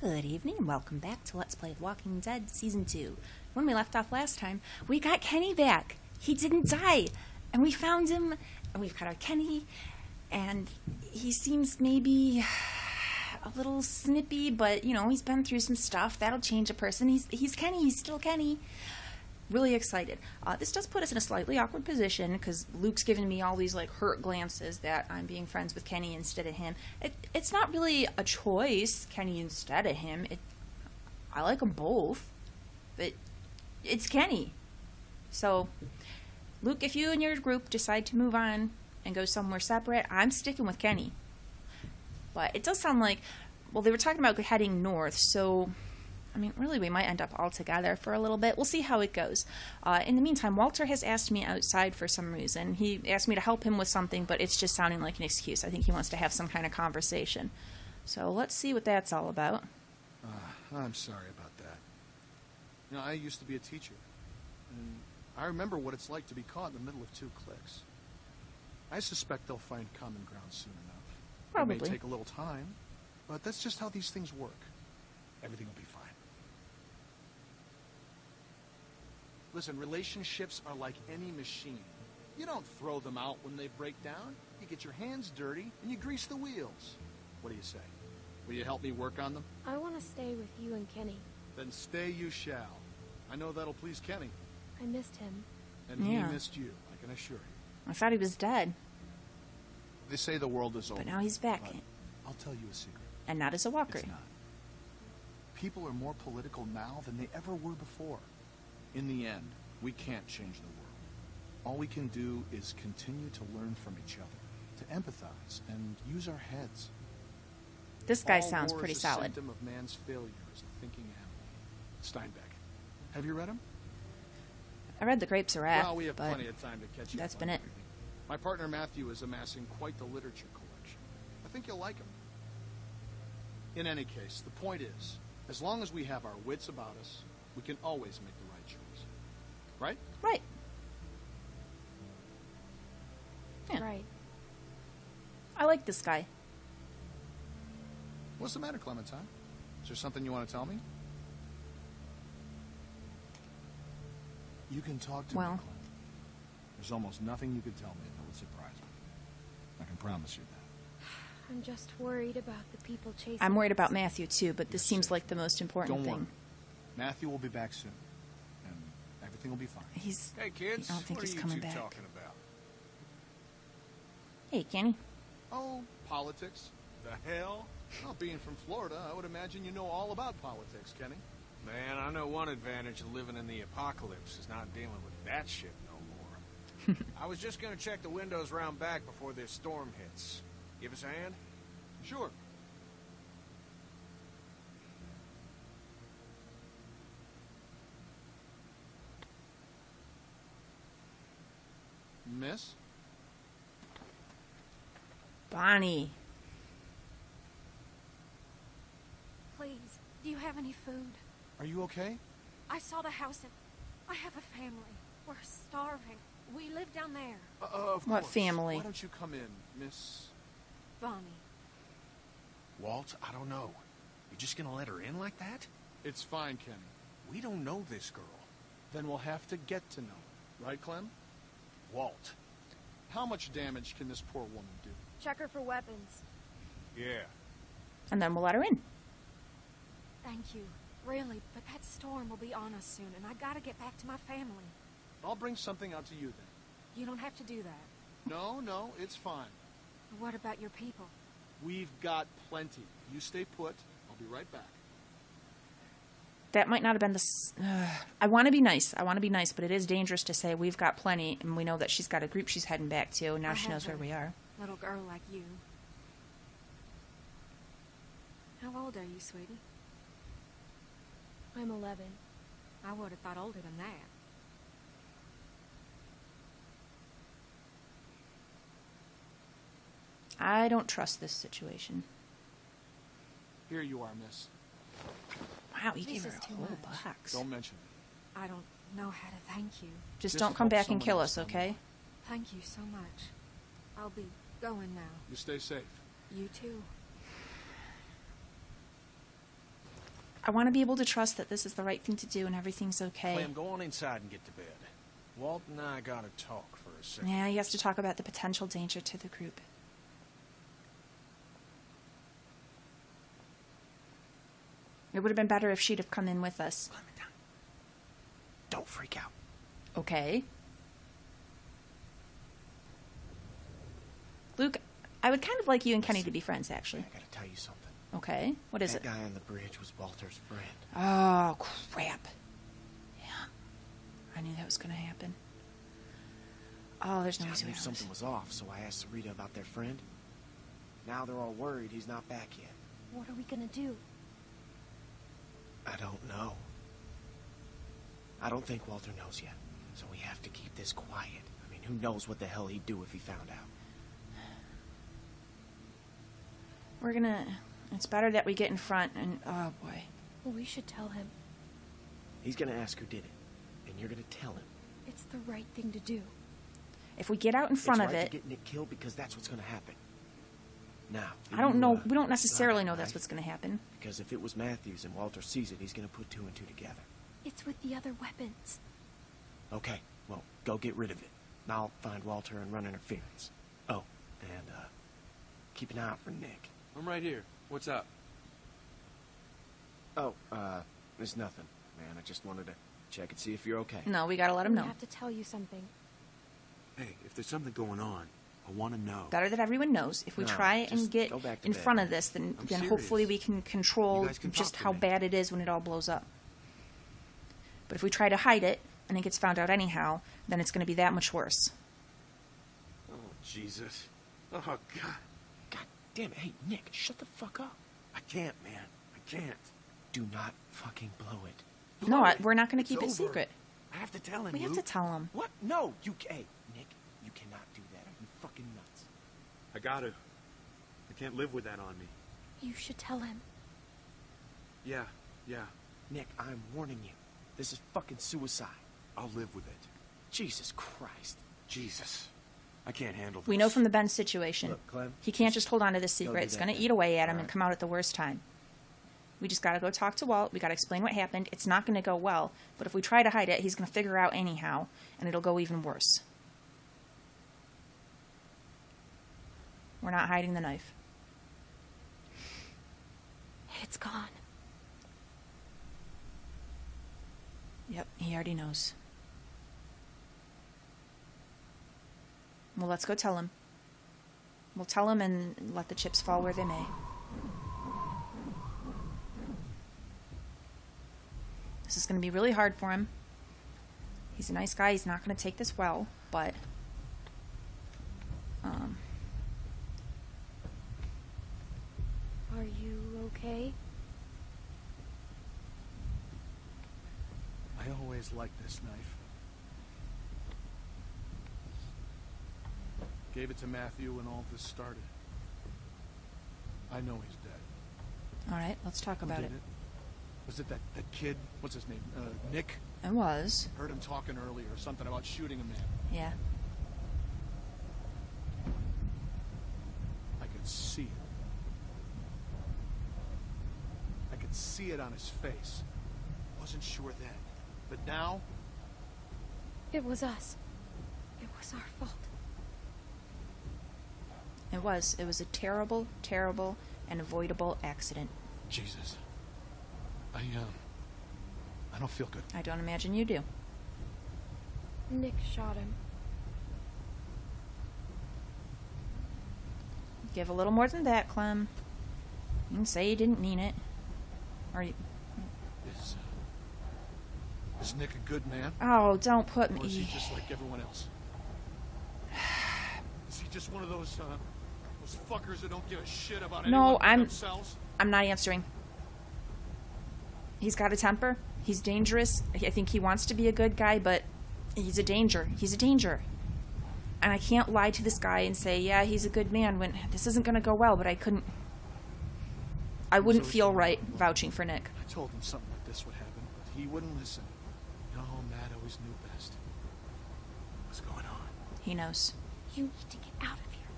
Good evening and welcome back to Let's Play Walking Dead Season 2. When we left off last time, we got Kenny back. He didn't die. And we found him, and we've got our Kenny, and he seems maybe a little snippy, but, you know, he's been through some stuff. That'll change a person. He's Kenny. He's still Kenny. Really excited. This does put us in a slightly awkward position because Luke's giving me all these like hurt glances that I'm being friends with Kenny instead of him. It's not really a choice, Kenny instead of him. I like them both, but it's Kenny. So, Luke, if you and your group decide to move on and go somewhere separate, I'm sticking with Kenny. But it does sound like, well, they were talking about heading north, so I mean, really, we might end up all together for a little bit. We'll see how it goes. In the meantime, Walter has asked me outside for some reason. He asked me to help him with something, but it's just sounding like an excuse. I think he wants to have some kind of conversation. So let's see what that's all about. I'm sorry about that. You know, I used to be a teacher, and I remember what it's like to be caught in the middle of two cliques. I suspect they'll find common ground soon enough. Probably. It may take a little time, but that's just how these things work. Everything will be fine. Listen, relationships are like any machine. You don't throw them out when they break down. You get your hands dirty and you grease the wheels. What do you say? Will you help me work on them? I want to stay with you and Kenny. Then stay you shall. I know that'll please Kenny. I missed him. And Yeah. he missed you, I can assure you. I thought he was dead, They say the world is over. but now he's back. But I'll tell you a secret. And not as a walker. It's not. People are more political now than they ever were before. In the end, we can't change the world. All we can do is continue to learn from each other, to empathize, and use our heads. This guy All sounds war pretty is a solid. symptom of man's failure as a thinking animal. Steinbeck. Have you read him? I read The Grapes of Wrath, Well, we have but plenty of time to catch up. that's on been it. everything. My partner Matthew is amassing quite the literature collection. I think you'll like him. In any case, the point is, as long as we have our wits about us, we can always make the right choice. Right? Right. Yeah. Right. I like this guy. What's the matter, Clementine? Is there something you want to tell me? You can talk to Well. me, Clem. There's almost nothing you could tell me that would surprise me. I can promise you that. I'm just worried about the people chasing I'm worried us. about Matthew too, but this Yes, seems sir. like the most important Don't thing. worry. Matthew will be back soon, and everything will be fine. He's. Hey kids, I don't think what he's are you coming two back. talking about? Hey, Kenny. Oh, politics. The hell? Well, being from Florida, I would imagine you know all about politics, Kenny. Man, I know one advantage of living in the apocalypse is not dealing with that shit no more. I was just gonna check the windows round back before this storm hits. Give us a hand? Sure. Miss? Bonnie. Please, do you have any food? Are you okay? I saw the house and I have a family. We're starving. We live down there. Of What course. family? Why don't you come in, Miss... Bonnie. Walt, I don't know. You just gonna let her in like that? It's fine, Kenny. We don't know this girl. Then we'll have to get to know her. Right, Clem? Walt. How much damage can this poor woman do? Check her for weapons. Yeah. And then we'll let her in. Thank you. Really, but that storm will be on us soon, and I gotta get back to my family. I'll bring something out to you then. You don't have to do that. No, it's fine. What about your people? We've got plenty. You stay put. I'll be right back. That might not have been the. I want to be nice. But it is dangerous to say we've got plenty, and we know that she's got a group she's heading back to, and now I she have knows where a we are. Little girl like you. How old are you, sweetie? I'm 11. I would have thought older than that. I don't trust this situation. Here you are, miss. Wow, you This gave her is a too whole much. box. Don't mention it. I don't know how to thank you. Just Just don't come help back and someone kill else us, out. okay? Thank you so much. I'll be going now. You stay safe. You too. I want to be able to trust that this is the right thing to do and everything's okay. Clem, go on inside and get to bed. Walt and I gotta talk for a second. Yeah, he has to talk about the potential danger to the group. It would have been better if she'd have come in with us. Clementine, don't freak out. Okay. Luke, I would kind of like you and Kenny to be friends, actually. I gotta tell you something. Okay. What is That it? guy on the bridge was Walter's friend. Oh, crap. Yeah. I knew that was going to happen. Oh, there's no I easy way knew around something this. was off, so I asked Sarita about their friend. Now they're all worried he's not back yet. What are we gonna do? I don't know. I don't think Walter knows yet, so we have to keep this quiet. I mean, who knows what the hell he'd do if he found out. We're gonna... It's better that we get in front and... Oh, boy. Well, we should tell him. He's gonna ask who did it, and you're gonna tell him. It's the right thing to do. If we get out in front it's of right it... to get Nick killed because that's what's gonna happen. Now, I don't know... We don't it's necessarily not know a that's knife, what's gonna happen. Because if it was Matthews and Walter sees it, he's gonna put two and two together. It's with the other weapons. Okay, well, go get rid of it. I'll find Walter and run interference. Oh, and, keep an eye out for Nick. I'm right here. What's up? Oh, there's nothing, man. I just wanted to check and see if you're okay. No, we gotta let him We know. have to tell you something. Hey, if there's something going on, I want to know. Better that everyone knows. If we No, try and just get go back to in bed, front of man. this, then I'm hopefully serious. we can control You guys can just talk to how me. bad it is when it all blows up. But if we try to hide it, and it gets found out anyhow, then it's going to be that much worse. Oh, Jesus. Oh, God. God damn it. Hey, Nick, shut the fuck up. I can't, man. I can't. Do not fucking blow it. No, Blow it. we're not going to It's keep it over. secret. I have to tell him, We have to Luke. tell him. What? No, hey, Nick, you cannot do that. Are you fucking nuts? I gotta. I can't live with that on me. You should tell him. Yeah. Nick, I'm warning you. This is fucking suicide. I'll live with it. Jesus Christ. Jesus. I can't handle this. We know from the Ben situation. Look, Clem, He can't just hold on to this go secret. do It's that going to then. eat away at him All and right. come out at the worst time. We just got to go talk to Walt. We got to explain what happened. It's not going to go well. But if we try to hide it, he's going to figure out anyhow, and it'll go even worse. We're not hiding the knife. It's gone. Yep, he already knows. Well, let's go tell him. We'll tell him and let the chips fall where they may. This is going to be really hard for him. He's a nice guy. He's not going to take this well, but... Are you okay? I always liked this knife. Gave it to Matthew when all this started. I know he's dead. all right, let's talk Who about did it. Was it that kid? What's his name? Nick? It was. Heard him talking earlier, something about shooting a man. Yeah. I could see it. I could see it on his face. Wasn't sure then. But now, It was us. It was our fault. It was. It was a terrible, terrible, and avoidable accident. Jesus. I don't feel good. I don't imagine you do. Nick shot him. Give a little more than that, Clem. You can say you didn't mean it. Or you... Is Nick a good man? Oh, don't put Or is he me... just like everyone else? Is he just one of those fuckers that don't give a shit about anyone No, but I'm... themselves? I'm not answering. He's got a temper. He's dangerous. I think he wants to be a good guy, but he's a danger. He's a danger. And I can't lie to this guy and say, yeah, he's a good man when this isn't going to go well, but I couldn't... I wouldn't So feel it's- right vouching for Nick. I told him something like this would happen, but he wouldn't listen. No, Matt always knew best. What's going on? He knows. You need to get out of here.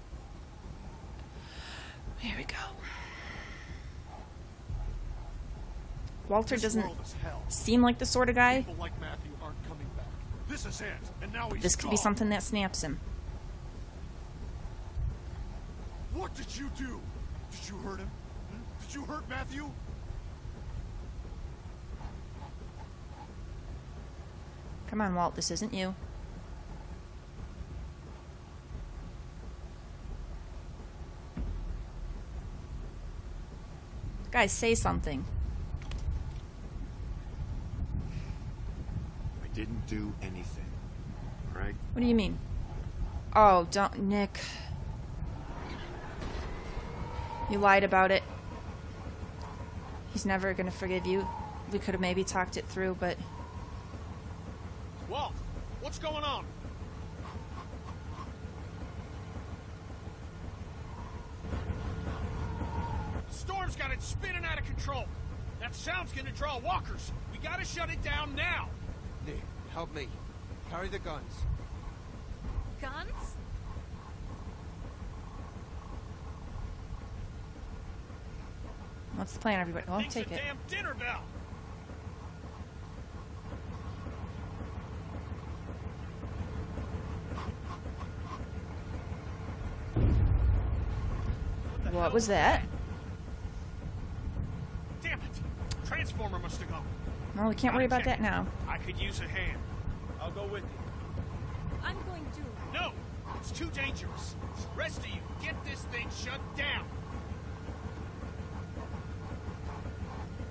Here we go. Walter This doesn't world is hell. seem like the sort of guy. People like Matthew aren't coming back. This is it, and now he's This could be gone. something that snaps him. What did you do? Did you hurt him? Hmm? Did you hurt Matthew? Come on, Walt, this isn't you. Guys, say something. I didn't do anything. All right? What do you mean? Oh, don't, Nick. You lied about it. He's never gonna forgive you. We could have maybe talked it through, but Walt, what's going on? The storm's got it spinning out of control. That sound's gonna draw walkers. We gotta shut it down now. Nick, help me. Carry the guns. Guns? what's the plan, everybody? Well, Thing's take a it. damn dinner bell. What was that? Damn it. Transformer must have gone. Well, we can't worry about that now. I could use a hand. I'll go with you. I'm going to. No, it's too dangerous. Rest of you, get this thing shut down.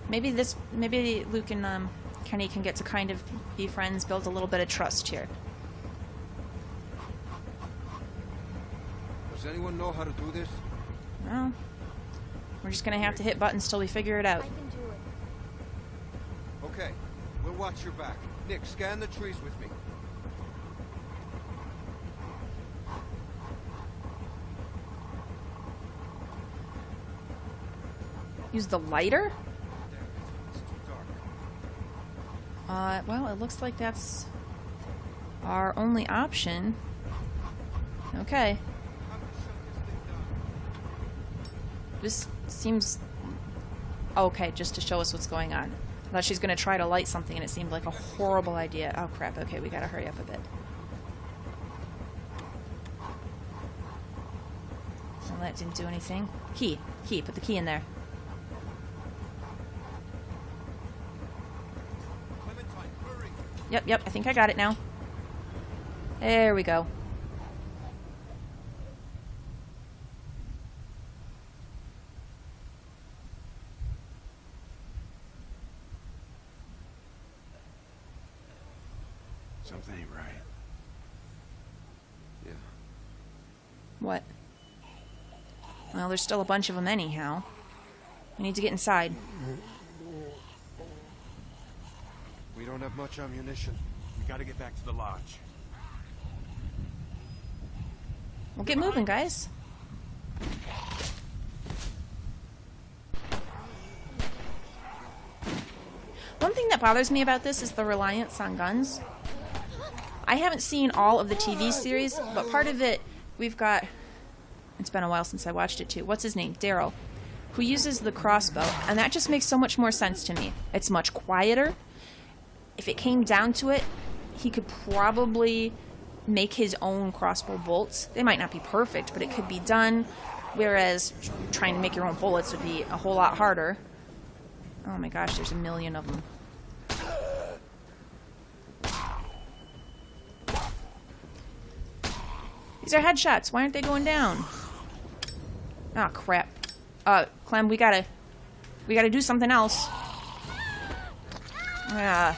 Maybe Luke and Kenny can get to kind of be friends, build a little bit of trust here. Does anyone know how to do this? Well, we're just gonna have to hit buttons till we figure it out. I can do it. Okay, we'll watch your back. Nick, scan the trees with me. Use the lighter? It's too dark. Well, it looks like that's our only option. Okay. How do we shut this thing down? This seems okay, just to show us what's going on. I thought she's gonna try to light something and it seemed like a horrible idea. Oh crap, okay, we gotta hurry up a bit. Well, that didn't do anything. Key, put the key in there. Clementine, hurry! Yep, I think I got it now. There we go. Something ain't right. Yeah. What? Well, there's still a bunch of them anyhow. We need to get inside. We don't have much ammunition. We gotta get back to the lodge. We'll get moving, guys. One thing that bothers me about this is the reliance on guns. I haven't seen all of the TV series, but part of it, we've got... It's been a while since I watched it too. What's his name? Daryl. Who uses the crossbow, and that just makes so much more sense to me. It's much quieter. If it came down to it, he could probably make his own crossbow bolts. They might not be perfect, but it could be done, whereas trying to make your own bullets would be a whole lot harder. Oh my gosh, there's a million of them. These are headshots. Why aren't they going down? Oh crap. Clem, we gotta do something else. Yeah.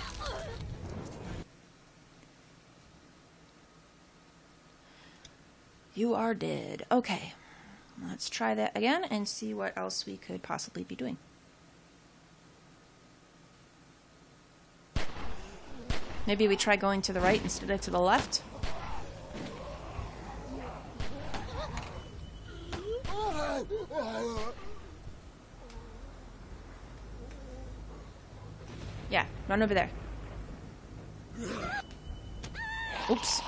You are dead. Okay. Let's try that again and see what else we could possibly be doing. Maybe we try going to the right instead of to the left. Yeah, run over there. Oops.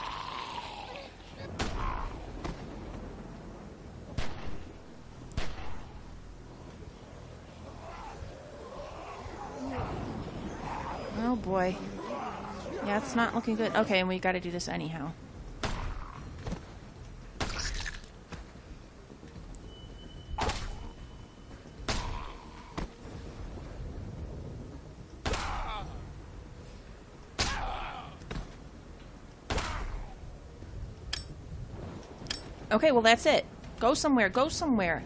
Oh boy. Yeah, it's not looking good. Okay, and we gotta do this anyhow. Okay, well that's it. Go somewhere, go somewhere.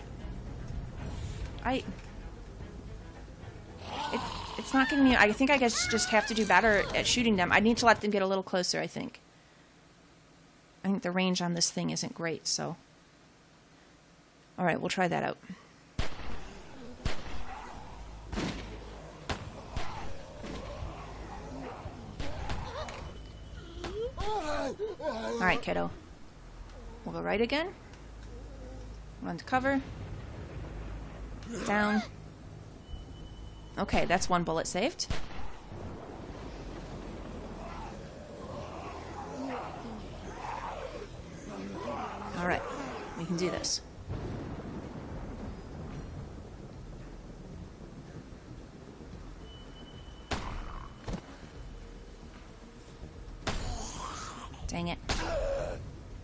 It's not giving me... I think I guess just have to do better at shooting them. I need to let them get a little closer, I think. I think the range on this thing isn't great, so... Alright, we'll try that out. Alright, kiddo. We'll go right again. Run to cover. Down. Okay, that's one bullet saved. Alright, we can do this. Dang it.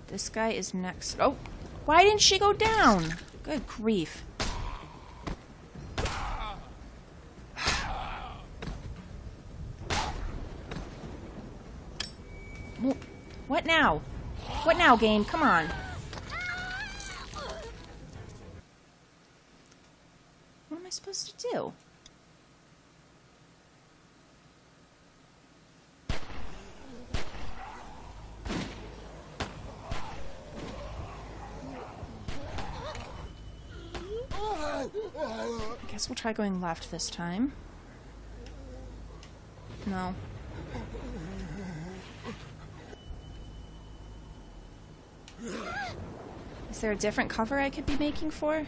This guy is next. Oh! Why didn't she go down? Good grief. What now? What now, game? Come on. What am I supposed to do? I guess we'll try going left this time. No. Is there a different cover I could be making for?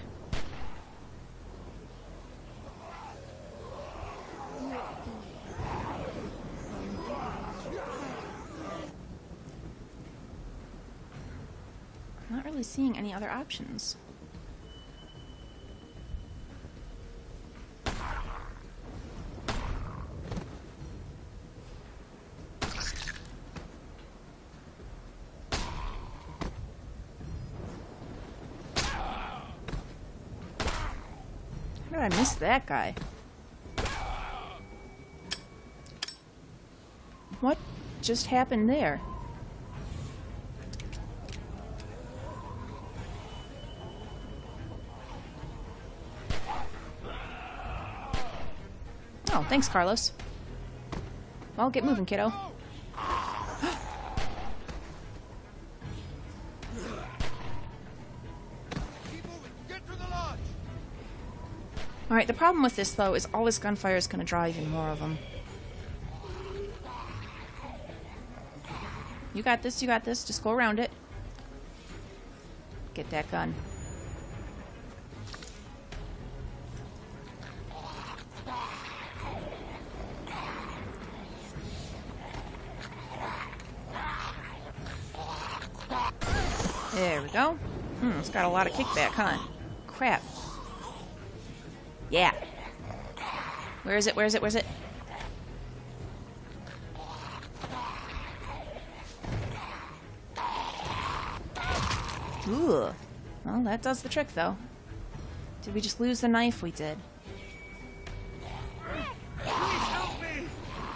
I'm not really seeing any other options. How did I miss that guy? What just happened there? Oh, thanks, Carlos. Well, get moving, kiddo. Alright, the problem with this, though, is all this gunfire is going to draw even more of them. You got this, you got this. Just go around it. Get that gun. There we go. It's got a lot of kickback, huh? Crap. Yeah. Where is it? Where is it? Where is it? Ooh. Well, that does the trick, though. Did we just lose the knife? We did.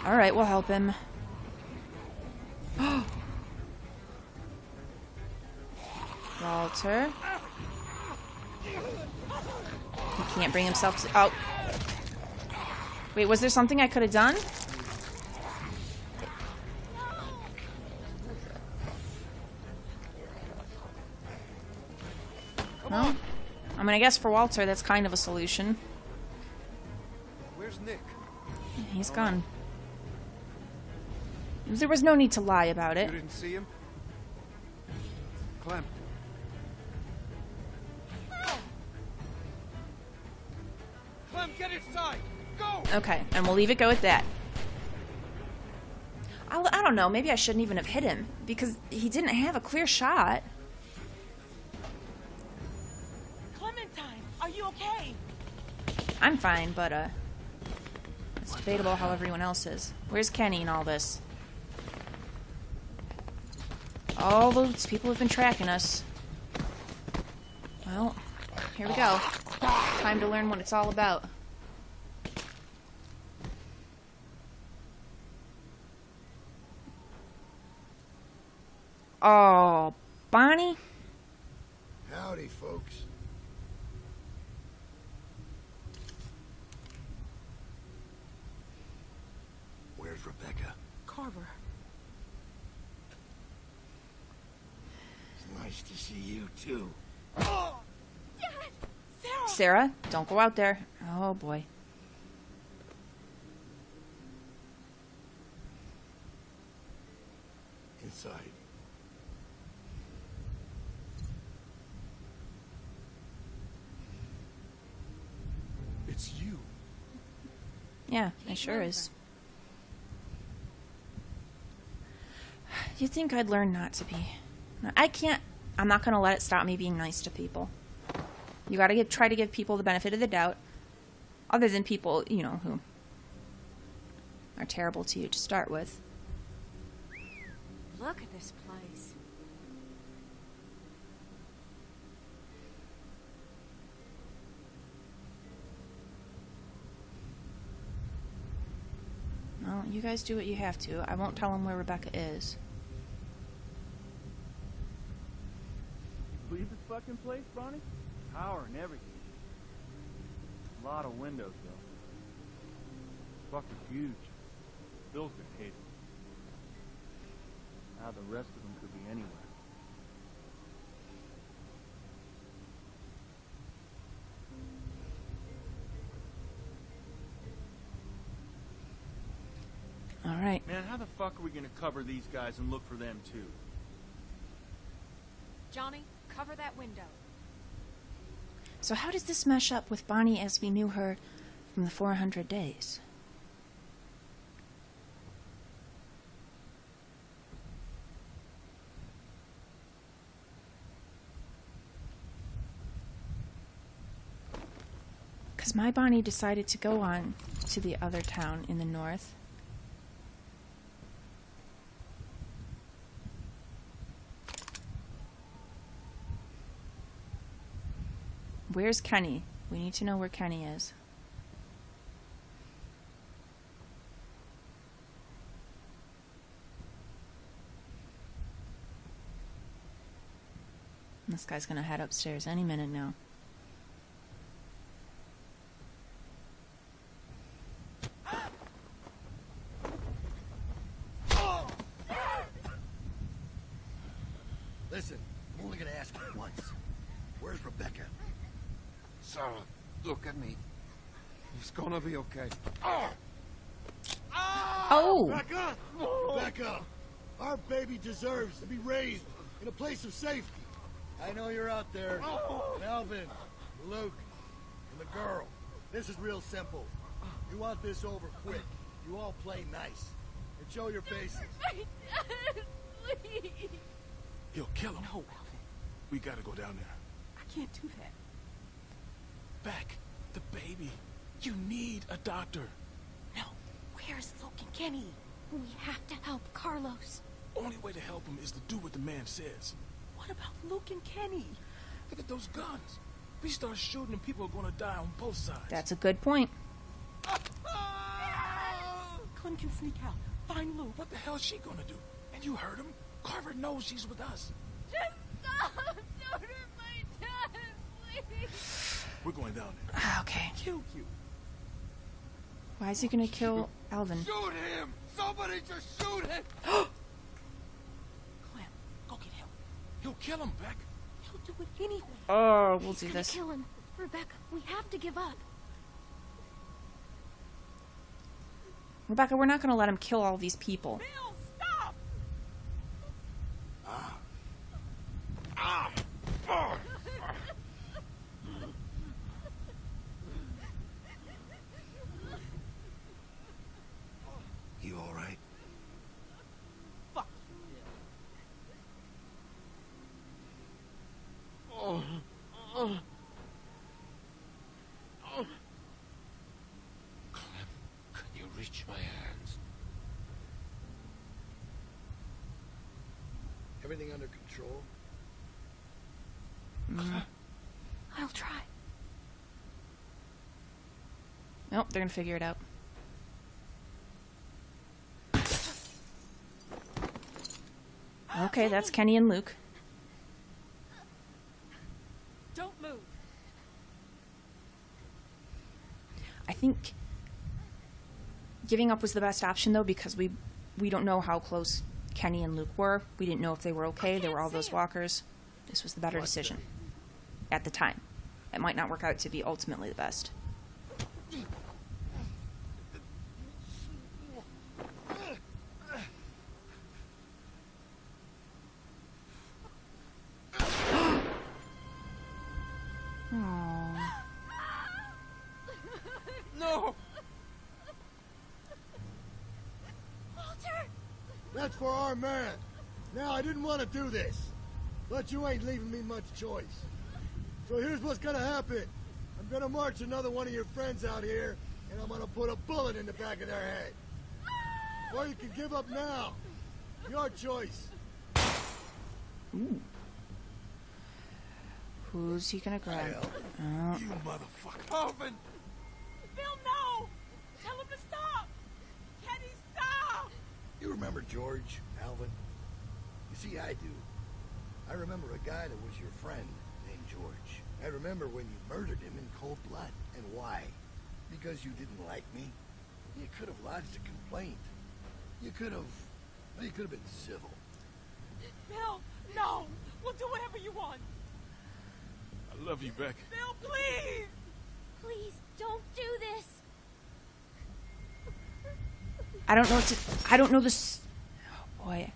Alright, we'll help him. Walter. He can't bring himself to... Oh. Wait, was there something I could have done? No? I mean, I guess for Walter, that's kind of a solution. Where's Nick? He's gone. There was no need to lie about it. You didn't see him? Clem. Clem, get inside! Go! Okay, and we'll leave it go at that. I don't know, maybe I shouldn't even have hit him, because he didn't have a clear shot. Clementine, are you okay? I'm fine, but, It's debatable how everyone else is. Where's Kenny in all this? All those people have been tracking us. Well, here we go. Time to learn what it's all about. Oh, Bonnie? Howdy, folks. Where's Rebecca? Carver. It's nice to see you, too. Sarah, don't go out there. Oh, boy. Inside. It's you. Yeah, Keep it sure moving. is. You'd think I'd learn not to be. No, I can't. I'm not going to let it stop me being nice to people. You got to try to give people the benefit of the doubt. Other than people, you know, who are terrible to you to start with. Look at this place. Well, you guys do what you have to. I won't tell them where Rebecca is. Believe this fucking place, Bonnie? Power and everything. A lot of windows, though. Fucking huge. Bill's gonna hate it. Now the rest of them could be anywhere. All right. Man, how the fuck are we gonna cover these guys and look for them, too? Johnny, cover that window. So how does this mesh up with Bonnie as we knew her from the 400 days? Because my Bonnie decided to go on to the other town in the north. Where's Kenny? We need to know where Kenny is. This guy's gonna head upstairs any minute now. Listen, I'm only gonna ask you once. Where's Rebecca? Sarah, look at me. It's gonna be okay. Oh! Rebecca! Rebecca! Our baby deserves to be raised in a place of safety. I know you're out there. And Alvin, Luke, and the girl. This is real simple. You want this over quick. You all play nice. And show your faces. He'll kill him. No, Alvin. We gotta go down there. I can't do that. Beck, the baby. You need a doctor. No. Where's Luke and Kenny? We have to help Carlos. Only way to help him is to do what the man says. What about Luke and Kenny? Look at those guns. If we start shooting and people are gonna die on both sides. That's a good point. Clem can sneak out. Find Luke. What the hell is she gonna do? And you heard him. Carver knows she's with us. Just stop! Don't hurt my dad, please! We're going down there. Okay. Kill you. Why is he gonna kill Alvin? Shoot him! Somebody just shoot him! Clem, go get help. He'll kill him, Beck. He'll do it anyway. Oh, we'll He's do gonna this. kill him. Rebecca, we have to give up. Rebecca, we're not gonna let him kill all these people. Bill, stop! You all right? Fuck Can you Everything under control? I'll try. Nope, they're gonna figure it out. Okay, that's Kenny and Luke. Don't move. I think giving up was the best option, though, because we don't know how close Kenny and Luke were. We didn't know if they were okay. There were all those walkers. This was the better decision at the time. It might not work out to be ultimately the best. Aww. No! Walter! That's for our man. Now, I didn't want to do this, but you ain't leaving me much choice. So here's what's gonna happen. I'm gonna march another one of your friends out here, and I'm gonna put a bullet in the back of their head. Or you can give up now. Your choice. Ooh. Who's he gonna grab? Oh. You motherfucker. Alvin! Phil, no! Tell him to stop! Kenny, stop! You remember George, Alvin? You see, I do. I remember a guy that was your friend named George. I remember when you murdered him in cold blood. And why? Because you didn't like me? You could have lodged a complaint. You could have been civil. Phil, no! We'll do whatever you want. I love you, Beck. Phil, please! Please, don't do this. I don't know I don't know this. Oh boy,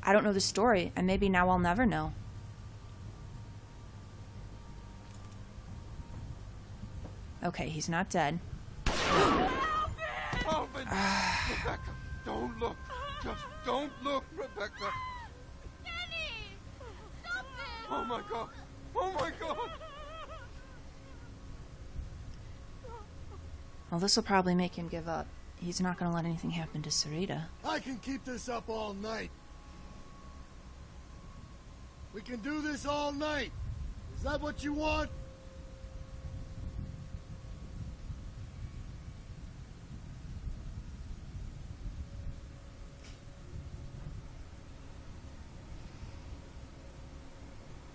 I don't know the story, and maybe now I'll never know. Okay, he's not dead. Alvin! Rebecca, don't look. Just don't look, Rebecca. Kenny! Stop it! Oh my God. Oh my God. Well, this will probably make him give up. He's not going to let anything happen to Sarita. I can keep this up all night. We can do this all night. Is that what you want?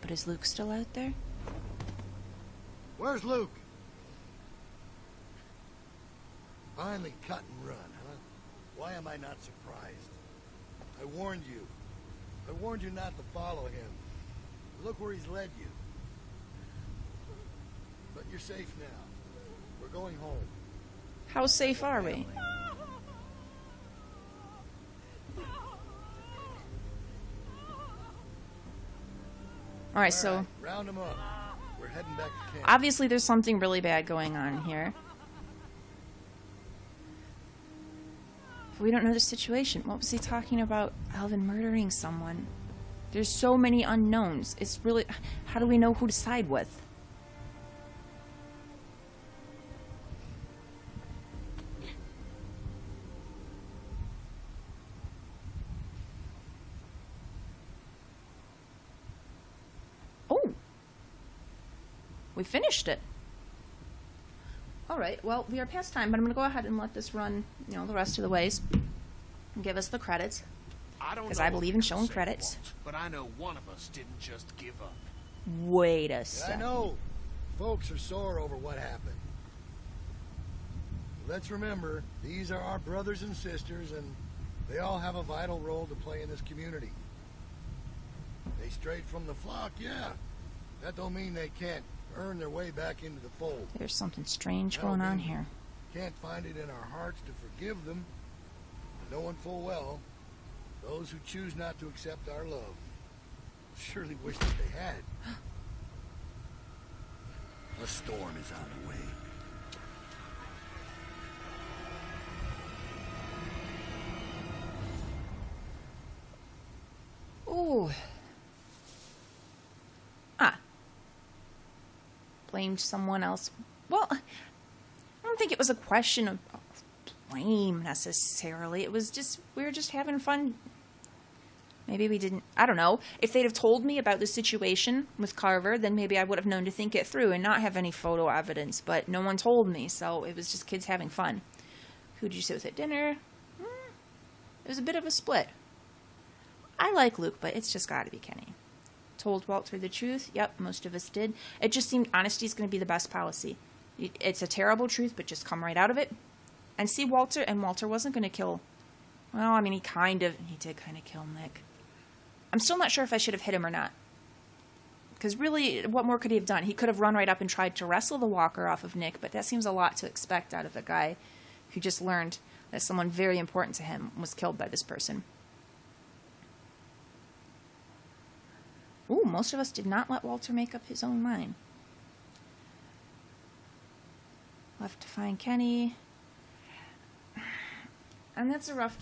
But is Luke still out there? Where's Luke? Finally cut and run, huh? Why am I not surprised? I warned you. I warned you not to follow him. Look where he's led you. But you're safe now. We're going home. How safe are we? All right, so Round them up. We're heading back to camp. obviously there's something really bad going on here. But we don't know the situation. What was he talking about? Alvin murdering someone. There's so many unknowns. It's really... How do we know who to side with? Oh! We finished it. Alright, well, we are past time, but I'm going to go ahead and let this run, the rest of the ways. And give us the credits. I don't 'Cause know I what believe the in showing Crusade credits. wants, but I know one of us didn't just give up. Wait a I second. know. Folks are sore over what happened. Let's remember, these are our brothers and sisters, and they all have a vital role to play in this community. They strayed from the flock, yeah. That don't mean they can't earn their way back into the fold. There's something strange That going don't on mean here. Can't find it in our hearts to forgive them, knowing full well those who choose not to accept our love surely wish that they had. A storm is on the way. Ooh. Ah. Blamed someone else. Well, I don't think it was a question of blame necessarily. It was just, we were just having fun Maybe we didn't, I don't know. If they'd have told me about the situation with Carver, then maybe I would have known to think it through and not have any photo evidence, but no one told me, so it was just kids having fun. Who did you sit with at dinner? It was a bit of a split. I like Luke, but it's just gotta be Kenny. Told Walter the truth? Yep, most of us did. It just seemed honesty is going to be the best policy. It's a terrible truth, but just come right out of it. And see Walter, and Walter wasn't going to kill... Well, I mean, he did kind of kill Nick. I'm still not sure if I should have hit him or not. Because really, what more could he have done? He could have run right up and tried to wrestle the walker off of Nick, but that seems a lot to expect out of a guy who just learned that someone very important to him was killed by this person. Ooh, most of us did not let Walter make up his own mind. Left to find Kenny. And that's a rough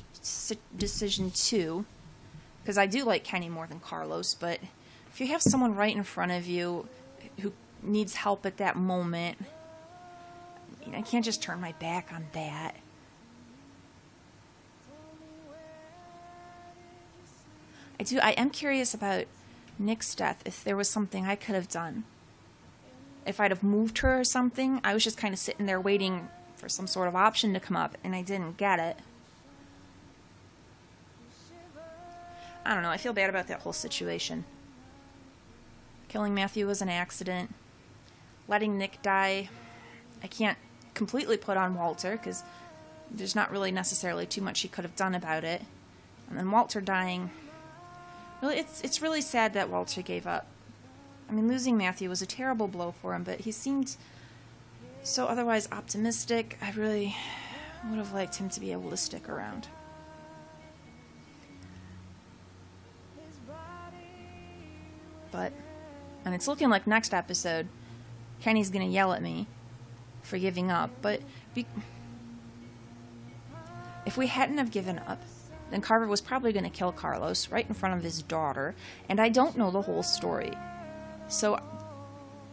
decision, too. Because I do like Kenny more than Carlos, but if you have someone right in front of you who needs help at that moment, I can't just turn my back on that. I am curious about Nick's death, if there was something I could have done. If I'd have moved her or something, I was just kind of sitting there waiting for some sort of option to come up, and I didn't get it. I don't know, I feel bad about that whole situation. Killing Matthew was an accident. Letting Nick die, I can't completely put on Walter, because there's not really necessarily too much he could have done about it. And then Walter dying... Really, it's really sad that Walter gave up. I mean, losing Matthew was a terrible blow for him, but he seemed so otherwise optimistic. I really would have liked him to be able to stick around. But, and it's looking like next episode, Kenny's gonna yell at me for giving up, but if we hadn't have given up, then Carver was probably going to kill Carlos right in front of his daughter, and I don't know the whole story. So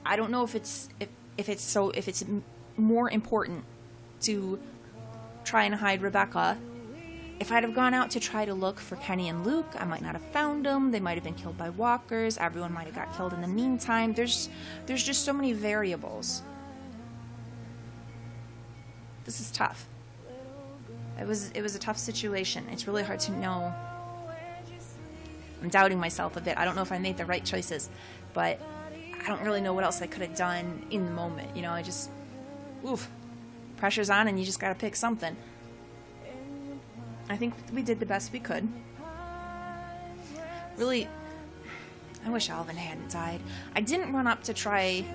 I don't know if it's more important to try and hide Rebecca. If I'd have gone out to try to look for Kenny and Luke, I might not have found them. They might have been killed by walkers. Everyone might have got killed in the meantime. There's just so many variables. This is tough. It was a tough situation. It's really hard to know. I'm doubting myself a bit. I don't know if I made the right choices, but I don't really know what else I could have done in the moment. I just, pressure's on and you just gotta pick something. I think we did the best we could. Really, I wish Alvin hadn't died. I didn't run up to try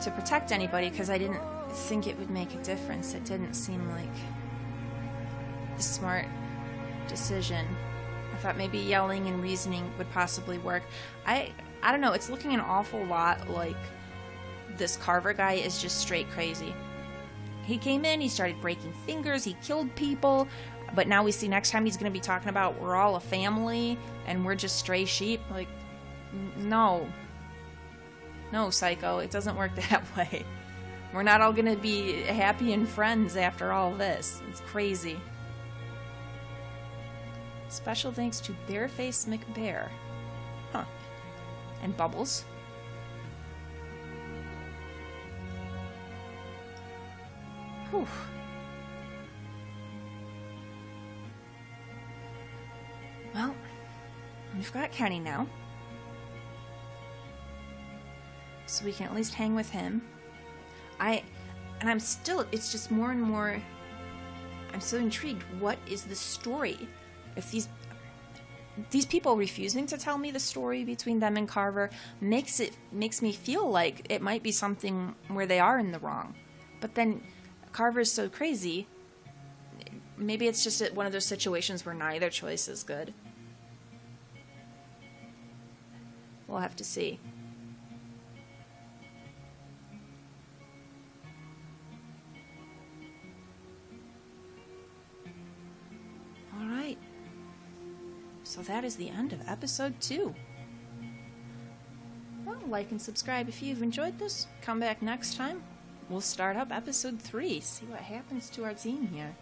to protect anybody because I didn't think it would make a difference. It didn't seem like a smart decision. I thought maybe yelling and reasoning would possibly work. I don't know, it's looking an awful lot like this Carver guy is just straight crazy. He came in, he started breaking fingers, he killed people, but now we see next time he's going to be talking about we're all a family and we're just stray sheep. Like, no. No, psycho, it doesn't work that way. We're not all going to be happy and friends after all this. It's crazy. Special thanks to Bareface McBear. Huh. And Bubbles. Whew. Well, we've got Kenny now. So we can at least hang with him. It's just more and more, I'm so intrigued. What is the story? If these people refusing to tell me the story between them and Carver makes me feel like it might be something where they are in the wrong. But then Carver's so crazy, maybe it's just one of those situations where neither choice is good. We'll have to see. Alright. So that is the end of episode 2. Well, like and subscribe if you've enjoyed this. Come back next time. We'll start up episode 3. See what happens to our team here.